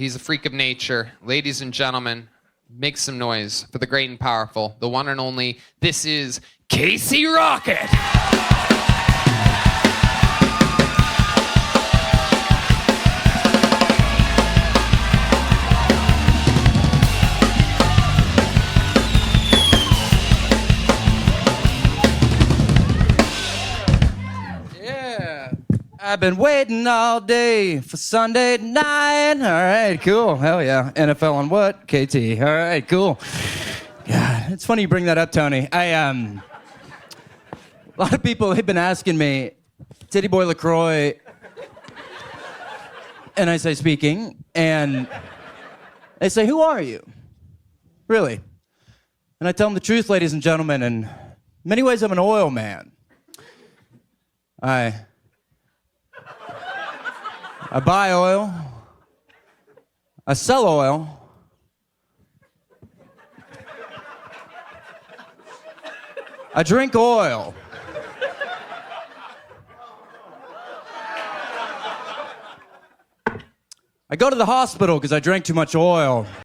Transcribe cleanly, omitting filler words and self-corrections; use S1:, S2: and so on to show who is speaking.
S1: He's a freak of nature. Ladies and gentlemen, make some noise for the great and powerful, the one and only. This is Casey Rocket.
S2: I've been waiting all day for Sunday night. All right, cool. Hell yeah. NFL on what? KT. All right, cool. God, it's funny you bring that up, Tony. A lot of people have been asking me, Titty Boy LaCroix, and I say speaking, and they say, who are you? Really? And I tell them the truth, ladies and gentlemen, in many ways I'm an oil man. I buy oil, I sell oil, I drink oil. I go to the hospital because I drank too much oil.